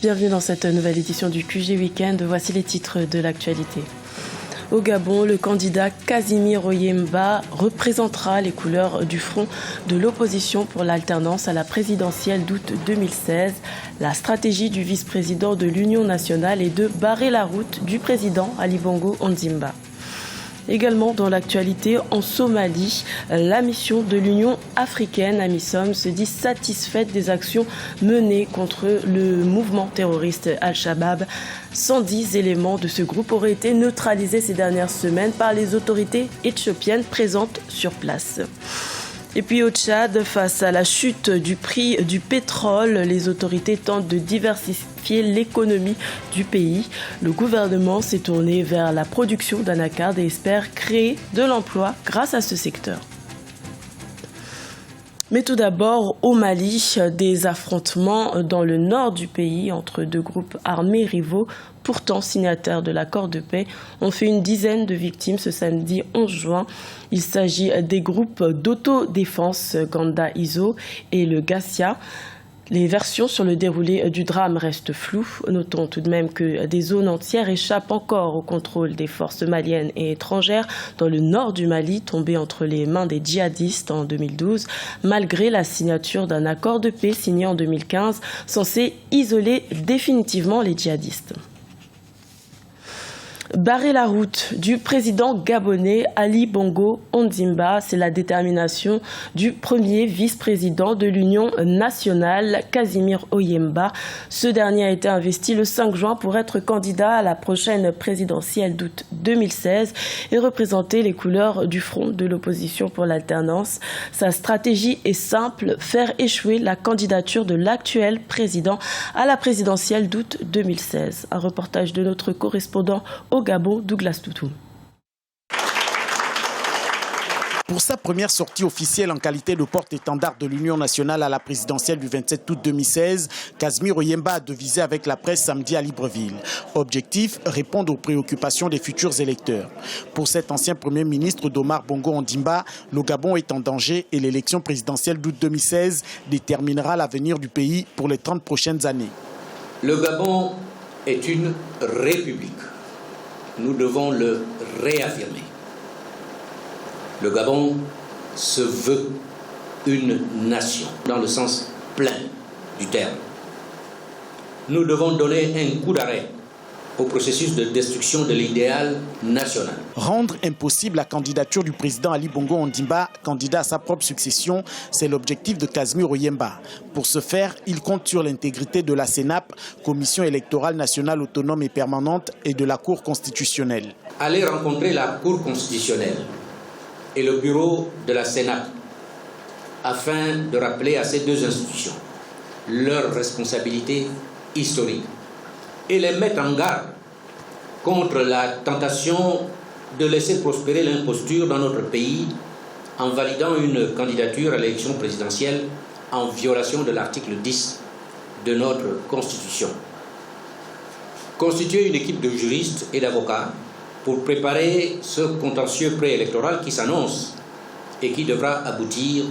Bienvenue dans cette nouvelle édition du QG Weekend. Voici les titres de l'actualité. Au Gabon, le candidat Casimir Oyemba représentera les couleurs du front de l'opposition pour l'alternance à la présidentielle d'août 2016. La stratégie du vice-président de l'Union nationale est de barrer la route du président Ali Bongo Ondimba. Également dans l'actualité, en Somalie, la mission de l'Union africaine, AMISOM, se dit satisfaite des actions menées contre le mouvement terroriste Al-Shabaab. 110 éléments de ce groupe auraient été neutralisés ces dernières semaines par les autorités éthiopiennes présentes sur place. Et puis au Tchad, face à la chute du prix du pétrole, les autorités tentent de diversifier l'économie du pays. Le gouvernement s'est tourné vers la production d'anacarde et espère créer de l'emploi grâce à ce secteur. Mais tout d'abord, au Mali, des affrontements dans le nord du pays entre deux groupes armés rivaux, pourtant signataires de l'accord de paix, ont fait une dizaine de victimes ce samedi 11 juin. Il s'agit des groupes d'autodéfense Ganda Iso et le Gassia. Les versions sur le déroulé du drame restent floues. Notons tout de même que des zones entières échappent encore au contrôle des forces maliennes et étrangères dans le nord du Mali, tombé entre les mains des djihadistes en 2012, malgré la signature d'un accord de paix signé en 2015, censé isoler définitivement les djihadistes. Barrer la route du président gabonais Ali Bongo Ondimba, c'est la détermination du premier vice-président de l'Union nationale, Casimir Oyemba. Ce dernier a été investi le 5 juin pour être candidat à la prochaine présidentielle d'août 2016 et représenter les couleurs du front de l'opposition pour l'alternance. Sa stratégie est simple, faire échouer la candidature de l'actuel président à la présidentielle d'août 2016. Un reportage de notre correspondant au Gabon, Douglas Toutou. Pour sa première sortie officielle en qualité de porte-étendard de l'Union nationale à la présidentielle du 27 août 2016, Casimir Oyemba a devisé avec la presse samedi à Libreville. Objectif, répondre aux préoccupations des futurs électeurs. Pour cet ancien Premier ministre d'Omar Bongo Ondimba, le Gabon est en danger et l'élection présidentielle d'août 2016 déterminera l'avenir du pays pour les 30 prochaines années. Le Gabon est une république. Nous devons le réaffirmer. Le Gabon se veut une nation, dans le sens plein du terme. Nous devons donner un coup d'arrêt au processus de destruction de l'idéal national. Rendre impossible la candidature du président Ali Bongo Ondimba, candidat à sa propre succession, c'est l'objectif de Casimir Oyemba. Pour ce faire, il compte sur l'intégrité de la CENAP, Commission électorale nationale autonome et permanente, et de la Cour constitutionnelle. Aller rencontrer la Cour constitutionnelle et le bureau de la CENAP afin de rappeler à ces deux institutions leurs responsabilités historiques et les mettre en garde contre la tentation de laisser prospérer l'imposture dans notre pays en validant une candidature à l'élection présidentielle en violation de l'article 10 de notre Constitution. Constituer une équipe de juristes et d'avocats pour préparer ce contentieux préélectoral qui s'annonce et qui devra aboutir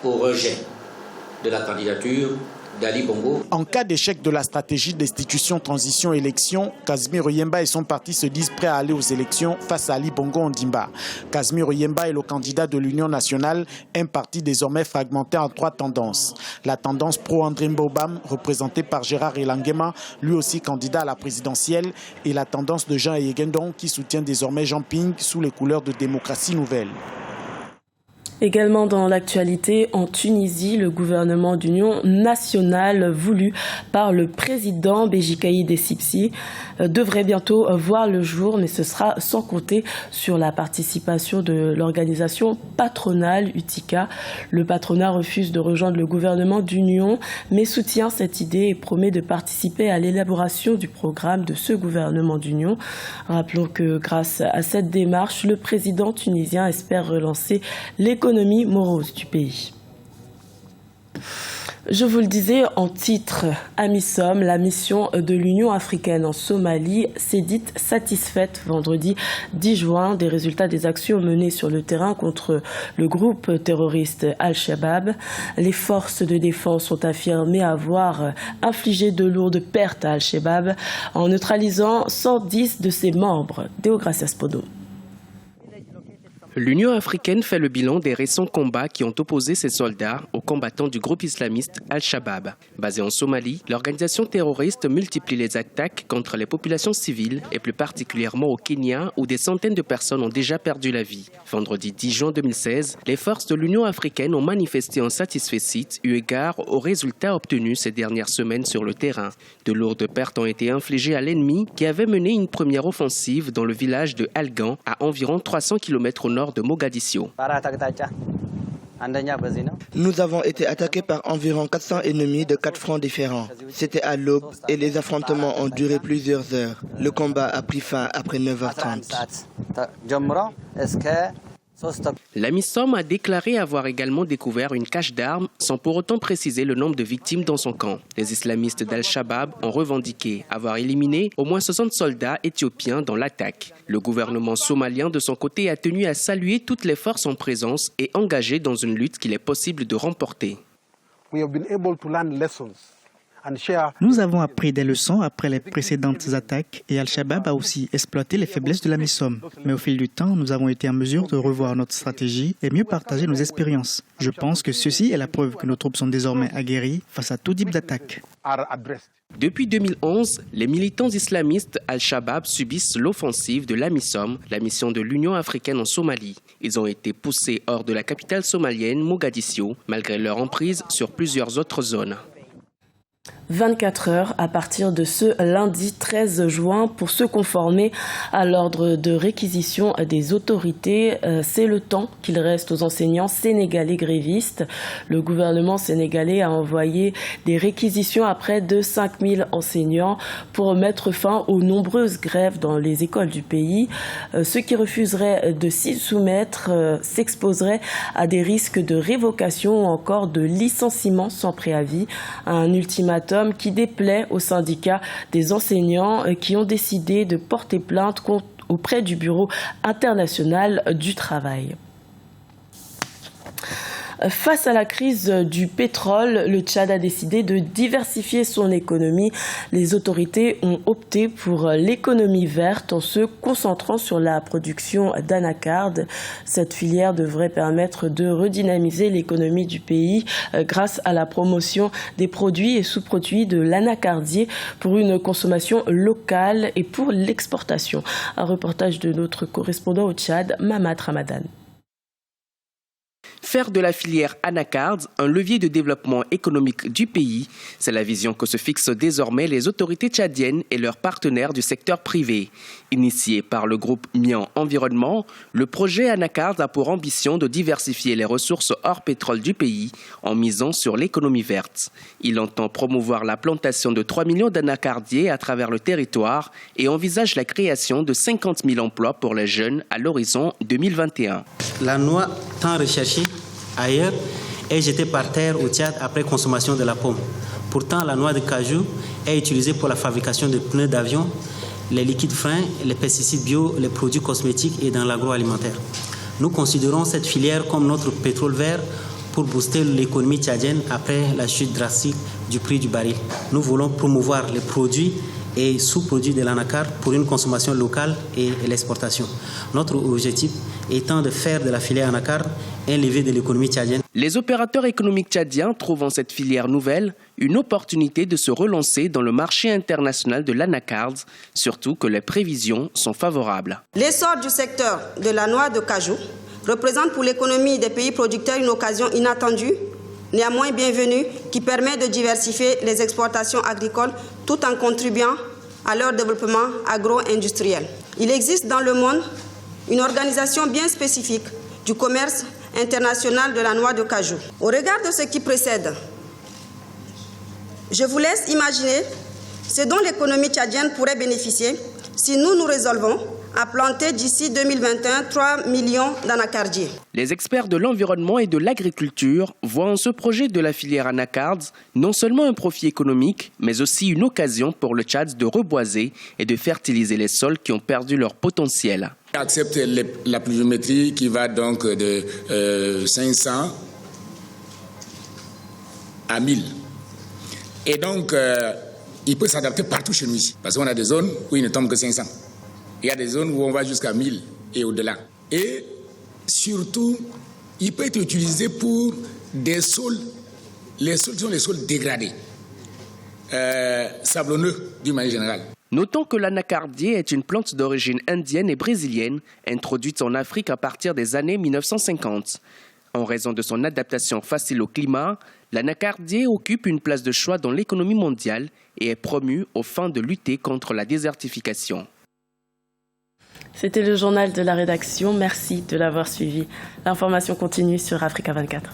au rejet de la candidature d'Ali Bongo. En cas d'échec de la stratégie destitution, transition, élection, Casimir Oyemba et son parti se disent prêts à aller aux élections face à Ali Bongo Ondimba. Casimir Oyemba est le candidat de l'Union nationale, un parti désormais fragmenté en trois tendances. La tendance pro-André Mbobam, représentée par Gérard Elangema, lui aussi candidat à la présidentielle, et la tendance de Jean Yegendon qui soutient désormais Jean Ping sous les couleurs de Démocratie Nouvelle. Également dans l'actualité, en Tunisie, le gouvernement d'union nationale voulu par le président Béji Caïd Essebsi devrait bientôt voir le jour, mais ce sera sans compter sur la participation de l'organisation patronale UTICA. Le patronat refuse de rejoindre le gouvernement d'union, mais soutient cette idée et promet de participer à l'élaboration du programme de ce gouvernement d'union. Rappelons que grâce à cette démarche, le président tunisien espère relancer l'économie morose du pays. Je vous le disais en titre, AMISOM, la mission de l'Union africaine en Somalie, s'est dite satisfaite vendredi 10 juin des résultats des actions menées sur le terrain contre le groupe terroriste Al-Shabaab. Les forces de défense ont affirmé avoir infligé de lourdes pertes à Al-Shabaab en neutralisant 110 de ses membres. Deogracias Podo. L'Union africaine fait le bilan des récents combats qui ont opposé ses soldats aux combattants du groupe islamiste Al-Shabaab. Basée en Somalie, l'organisation terroriste multiplie les attaques contre les populations civiles et plus particulièrement au Kenya où des centaines de personnes ont déjà perdu la vie. Vendredi 10 juin 2016, les forces de l'Union africaine ont manifesté en satisfecit eu égard aux résultats obtenus ces dernières semaines sur le terrain. De lourdes pertes ont été infligées à l'ennemi qui avait mené une première offensive dans le village de Algan à environ 300 km au nord de Mogadiscio. Nous avons été attaqués par environ 400 ennemis de 4 fronts différents. C'était à l'aube et les affrontements ont duré plusieurs heures. Le combat a pris fin après 9h30. L'AMISOM a déclaré avoir également découvert une cache d'armes sans pour autant préciser le nombre de victimes dans son camp. Les islamistes d'Al-Shabaab ont revendiqué avoir éliminé au moins 60 soldats éthiopiens dans l'attaque. Le gouvernement somalien de son côté a tenu à saluer toutes les forces en présence et engagées dans une lutte qu'il est possible de remporter. Nous avons appris des leçons après les précédentes attaques et Al-Shabaab a aussi exploité les faiblesses de l'AMISOM. Mais au fil du temps, nous avons été en mesure de revoir notre stratégie et mieux partager nos expériences. Je pense que ceci est la preuve que nos troupes sont désormais aguerries face à tout type d'attaque. Depuis 2011, les militants islamistes Al-Shabaab subissent l'offensive de l'AMISOM, la mission de l'Union africaine en Somalie. Ils ont été poussés hors de la capitale somalienne, Mogadiscio, malgré leur emprise sur plusieurs autres zones. 24 heures à partir de ce lundi 13 juin pour se conformer à l'ordre de réquisition des autorités. C'est le temps qu'il reste aux enseignants sénégalais grévistes. Le gouvernement sénégalais a envoyé des réquisitions à près de 5000 enseignants pour mettre fin aux nombreuses grèves dans les écoles du pays. Ceux qui refuseraient de s'y soumettre s'exposeraient à des risques de révocation ou encore de licenciement sans préavis. Un ultimatum qui déplaît aux syndicats des enseignants qui ont décidé de porter plainte auprès du Bureau international du travail. Face à la crise du pétrole, le Tchad a décidé de diversifier son économie. Les autorités ont opté pour l'économie verte en se concentrant sur la production d'anacarde. Cette filière devrait permettre de redynamiser l'économie du pays grâce à la promotion des produits et sous-produits de l'anacardier pour une consommation locale et pour l'exportation. Un reportage de notre correspondant au Tchad, Mamad Ramadan. Faire de la filière anacarde un levier de développement économique du pays, c'est la vision que se fixent désormais les autorités tchadiennes et leurs partenaires du secteur privé. Initié par le groupe Mian Environnement, le projet anacarde a pour ambition de diversifier les ressources hors pétrole du pays en misant sur l'économie verte. Il entend promouvoir la plantation de 3 millions d'anacardiers à travers le territoire et envisage la création de 50 000 emplois pour les jeunes à l'horizon 2021. La noix tant recherchée ailleurs est jetée par terre au Tchad après consommation de la pomme. Pourtant, la noix de cajou est utilisée pour la fabrication de pneus d'avion, les liquides freins, les pesticides bio, les produits cosmétiques et dans l'agroalimentaire. Nous considérons cette filière comme notre pétrole vert pour booster l'économie tchadienne après la chute drastique du prix du baril. Nous voulons promouvoir les produits et sous-produits de l'anacarde pour une consommation locale et l'exportation. Notre objectif étant de faire de la filière anacarde un levier de l'économie tchadienne. Les opérateurs économiques tchadiens trouvent en cette filière nouvelle une opportunité de se relancer dans le marché international de l'anacarde, surtout que les prévisions sont favorables. L'essor du secteur de la noix de cajou représente pour l'économie des pays producteurs une occasion inattendue, néanmoins bienvenue, qui permet de diversifier les exportations agricoles tout en contribuant à leur développement agro-industriel. Il existe dans le monde une organisation bien spécifique du commerce international de la noix de cajou. Au regard de ce qui précède, je vous laisse imaginer ce dont l'économie tchadienne pourrait bénéficier si nous nous résolvons à planter d'ici 2021 3 millions d'anacardiers. Les experts de l'environnement et de l'agriculture voient en ce projet de la filière anacards non seulement un profit économique, mais aussi une occasion pour le Tchad de reboiser et de fertiliser les sols qui ont perdu leur potentiel. On accepte la pluviométrie qui va donc de 500 à 1000. Et donc, il peut s'adapter partout chez nous ici. Parce qu'on a des zones où il ne tombe que 500. Il y a des zones où on va jusqu'à 1000 et au-delà. Et surtout, il peut être utilisé pour des sols, les sols sont les sols dégradés, sablonneux d'une manière générale. Notons que l'anacardier est une plante d'origine indienne et brésilienne, introduite en Afrique à partir des années 1950. En raison de son adaptation facile au climat, l'anacardier occupe une place de choix dans l'économie mondiale et est promu aux fins de lutter contre la désertification. C'était le journal de la rédaction. Merci de l'avoir suivi. L'information continue sur Africa 24.